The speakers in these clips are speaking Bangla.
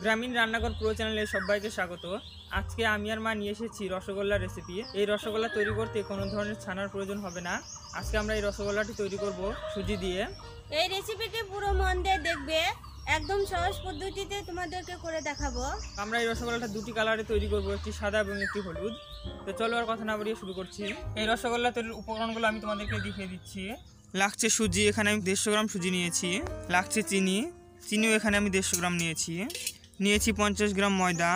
গ্রামীণ রান্নাঘর পুরো চ্যানেলে সবাইকে স্বাগত। আজকে আমি আর মা নিয়ে এসেছি রসগোল্লার রেসিপি। এই রসগোল্লা তৈরি করতে কোনো ধরনের ছানার প্রয়োজন হবে না। আজকে আমরা এই রসগোল্লাটি তৈরি করব সুজি দিয়ে। এই রেসিপিটি পুরো মন দিয়ে দেখবে, একদম সহজ পদ্ধতিতে তোমাদেরকে করে দেখাবো। আমরা এই রসগোল্লাটা দুটি কালারে তৈরি করব, একটি সাদা এবং একটি হলুদ। তো চলো আর কথা না বাড়িয়ে শুরু করছি। এই রসগোল্লা তৈরির উপকরণগুলো আমি তোমাদেরকে দেখিয়ে দিচ্ছি। লাগছে সুজি, এখানে আমি 150 গ্রাম সুজি নিয়েছি। লাগছে চিনিও এখানে আমি 150 গ্রাম নিয়েছি। 50 গ্রাম ময়দা,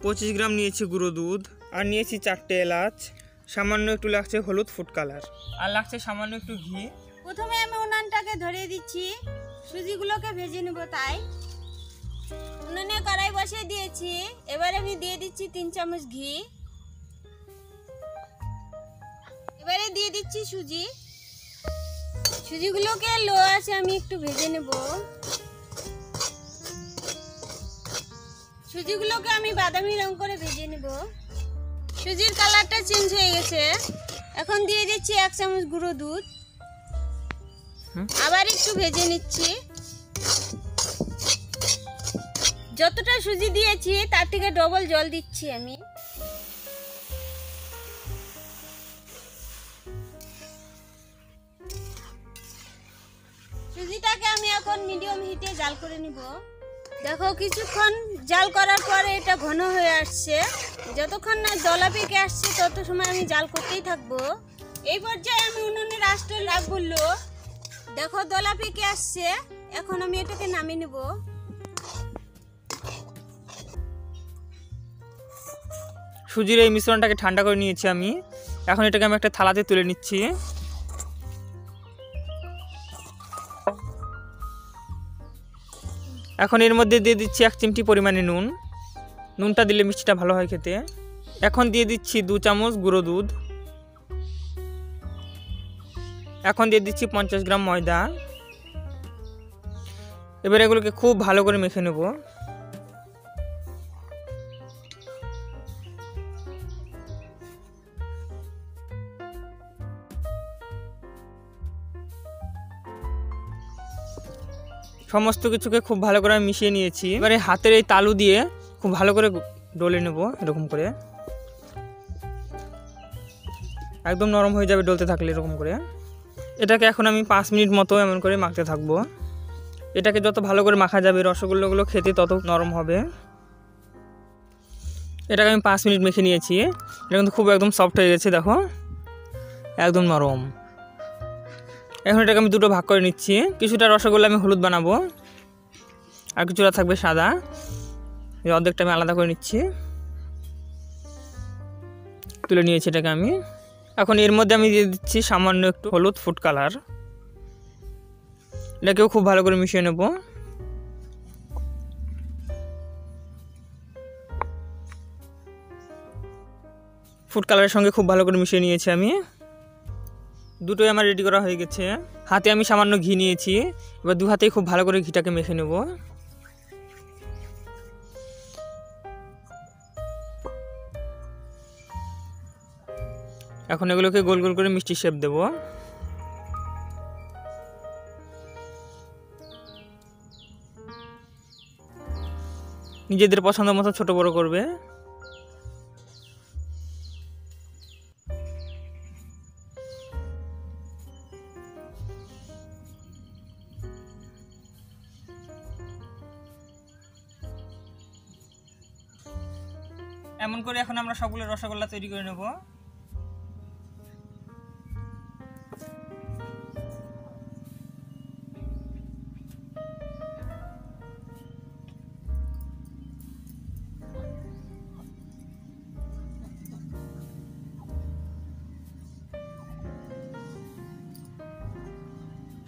25 গ্রাম নিয়েছি গুঁড়ো দুধ, আর নিয়েছি 4টে এলাচ। সামান্য একটু লাগছে হলুদ ফুড কালার, আর লাগছে সামান্য একটু ঘি। প্রথমে আমি উনানটাকে ধরিয়ে দিচ্ছি, সুজিগুলোকে ভেজে নেব। তাই উনানে কড়াই বসিয়ে দিয়েছি। এবার আমি দিয়ে দিচ্ছি 3 চামচ ঘি। এবারে দিয়ে দিচ্ছি সুজিগুলোকে লো আছে আমি একটু ভেজে নেব। সুজিগুলোকে আমি বাদামি রং করে ভেজে নেব। সুজির কালারটা চেঞ্জ হয়ে গেছে। এখন দিয়ে দিচ্ছি 1 চামচ গুঁড়ো দুধ। আবার একটু ভেজে নিচ্ছি। যতটা সুজি দিয়েছি তার থেকে ডবল জল দিচ্ছি আমি। সুজিটাকে আমি এখন মিডিয়াম হিটে জাল করে নিব। দেখো কিছুক্ষণ জাল করার পরে এটা ঘন হয়ে আসছে। যতক্ষণ না দলা পেকে আসছে তত সময় আমি জাল করতেই থাকবো। এই পর্যায়ে আমি উনুনের আঁচটা রাখবো লো। দেখো দলা পেকে আসছে, এখন আমি এটাকে নামিয়ে নেব। সুজির এই মিশ্রণটাকে ঠান্ডা করে নিয়েছি আমি। এখন এটাকে আমি একটা থালাতে তুলে নিচ্ছি। এখন এর মধ্যে দিয়ে দিচ্ছি 1 চিমটি পরিমাণে নুন। নুনটা দিলে মিষ্টিটা ভালো হয় খেতে। এখন দিয়ে দিচ্ছি 2 চামচ গুঁড়ো দুধ। এখন দিয়ে দিচ্ছি 50 গ্রাম ময়দা। এবার এগুলোকে খুব ভালো করে মেখে নেব। সমস্ত কিছুকে খুব ভালো করে মিশিয়ে নিয়েছি। এবারে হাতের এই তালু দিয়ে খুব ভালো করে ডলে নেব, এরকম করে। একদম নরম হয়ে যাবে ডলতে থাকলে এরকম করে। এটাকে এখন আমি 5 মিনিট মতো এমন করে মাখতে থাকবো। এটাকে যত ভালো করে মাখা যাবে রসগোল্লাগুলো খেতে তত নরম হবে। এটাকে আমি 5 মিনিট মেখে নিয়েছি। এটা কিন্তু খুব একদম সফট হয়ে গেছে, দেখো একদম নরম। এখন এটাকে আমি দুটো ভাগ করে নিচ্ছি। কিছুটা রসগোল্লা আমি হলুদ বানাবো, আর কিছুটা থাকবে সাদা। এই অর্ধেকটা আমি আলাদা করে নিচ্ছি, তুলে নিয়েছি এটাকে আমি। এখন এর মধ্যে আমি দিয়ে দিচ্ছি সামান্য একটু হলুদ ফুড কালার। এটাকেও খুব ভালো করে মিশিয়ে নেব। ফুড কালারের সঙ্গে খুব ভালো করে মিশিয়ে নিয়েছি আমি। দুটোই আমার রেডি করা হয়ে গেছে। হাতে আমি সামান্য ঘি নিয়েছি। এবার 2 হাতেই খুব ভালো করে ঘিটাকে মেখে নেব। এখন এগুলোকে গোল গোল করে মিষ্টি শেপ দেব। নিজেদের পছন্দ মতো ছোট বড় করবে। এমন করে এখন আমরা সবগুলো রসগোল্লা তৈরি করে নেব।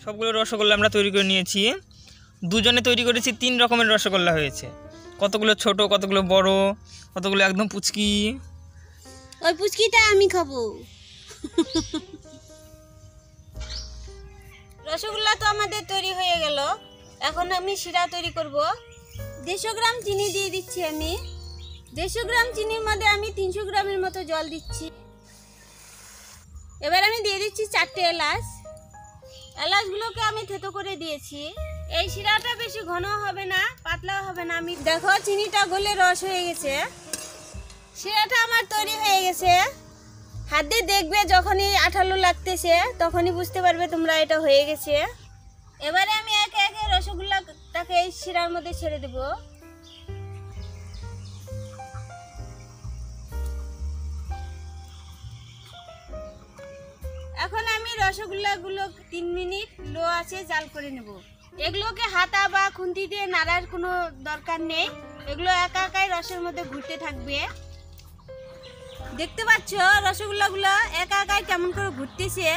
সবগুলো রসগোল্লা আমরা তৈরি করে নিয়েছি। দুজনে তৈরি করেছি 3 রকমের রসগোল্লা হয়েছে। কতগুলো ছোট, কতগুলো বড়, কতগুলো একদম পুচকি। ওই পুচকিটা আমি খাবো। রসগোল্লা তো আমাদের তৈরি হয়ে গেল। এখন আমি শিরা তৈরি করব। 150 গ্রাম চিনি দিয়ে দিচ্ছি আমি। 150 গ্রাম চিনির মধ্যে আমি 300 গ্রামের মতো জল দিচ্ছি। এবার আমি দিয়ে দিচ্ছি 4টে এলাচ। এলাচগুলোকে আমি থেতো করে দিয়েছি। এই শিরাটা বেশি ঘন হবে না, পাতলাও হবে না। আমি দেখো চিনিটা গলে রস হয়ে গেছে, শিরাটা আমার তৈরি হয়ে গেছে। হাত দিয়ে দেখবে যখনই আঠালো লাগতেছে তখনই বুঝতে পারবে তোমরা এটা হয়ে গেছে। এবারে আমি একে একে রসগোল্লাটাকে এই শিরার মধ্যে ছেড়ে দেব। এখন আমি রসগোল্লাগুলো 3 মিনিট লো আঁচে জাল করে নেব। এগুলোকে হাতা বা খুন্তি দিয়ে নাড়ার কোনো দরকার নেই, এগুলো একা একাই রসের মধ্যে ঘুরতে থাকবে। দেখতে পাচ্ছ রসগোল্লাগুলো একা একাই কেমন করে ঘুরতেছে।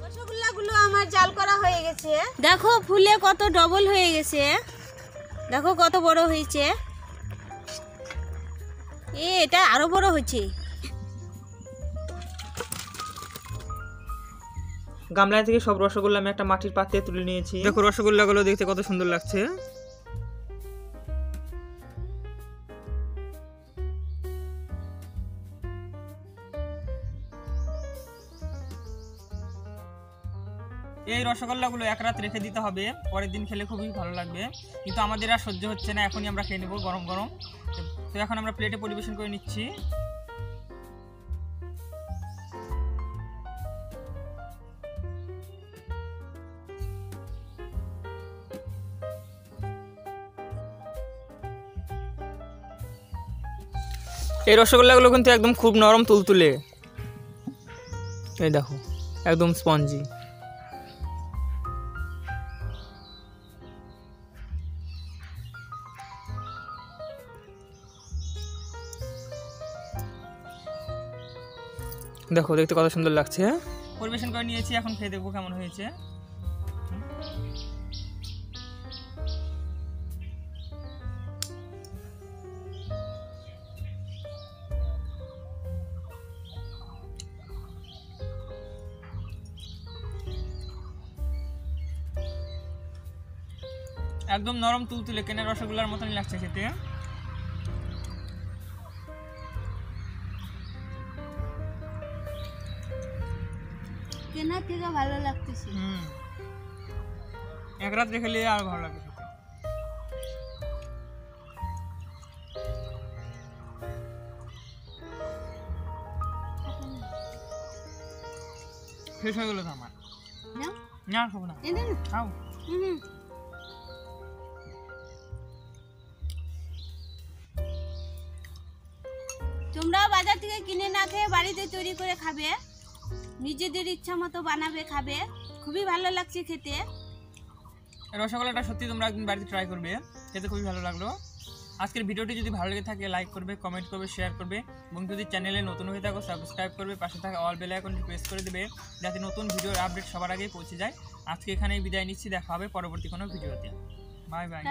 রসগোল্লাগুলো আমার জাল করা হয়ে গেছে। দেখো ফুলে কত ডবল হয়ে গেছে, দেখো কত বড় হয়েছে। এটা আরো বড় হচ্ছে। গামলা থেকে সব রসগোল্লা আমি একটা মাটির পাত্রে তুলে নিয়েছি। দেখো রসগোল্লাগুলো দেখতে কত সুন্দর লাগছে। এই রসগোল্লাগুলো এক রাত রেখে দিতে হবে, পরের দিন খেলে খুবই ভালো লাগবে। কিন্তু আমাদের আর সহ্য হচ্ছে না, এখনই আমরা খেয়ে নেবো গরম গরম। তো এখন আমরা প্লেটে পরিবেশন করে নিচ্ছি। এই রসগোল্লাগুলো কিন্তু একদম খুব নরম তুলতুলে, এই দেখো একদম স্পঞ্জি। দেখো দেখতে কত সুন্দর লাগছে। পরিবেশন করে নিয়েছি, এখন খেয়ে দেখবো কেমন হয়েছে। একদম নরম তুলতুলে কেনের রসগোল্লার মতনই লাগছে খেতে। কেনা থেকে ভালো লাগতেছে। এক রাত রেখে নিলে আর ভালো লাগবে। শেষ হয়ে গেল তো আমার। না খাবো না, খাও। তোমরা বাজার থেকে কিনে না খেয়ে বাড়িতে তৈরি করে খাবে, নিজেদের ইচ্ছা মতো বানাবে খাবে, খুবই ভালো লাগছে খেতে। রসগোল্লাটা সত্যি তোমরা একদিন বাড়িতে ট্রাই করবে, খেতে খুবই ভালো লাগলো। আজকের ভিডিওটি যদি ভালো লেগে থাকে লাইক করবে, কমেন্ট করবে, শেয়ার করবে এবং যদি চ্যানেলে নতুন হয়ে থাকো সাবস্ক্রাইব করবে, পাশে থাকা অল বেল আইকনটি প্রেস করে দেবে যাতে নতুন ভিডিওর আপডেট সবার আগেই পৌঁছে যায়। আজকে এখানেই বিদায় নিচ্ছি, দেখা হবে পরবর্তী কোনো ভিডিওতে। Bye bye.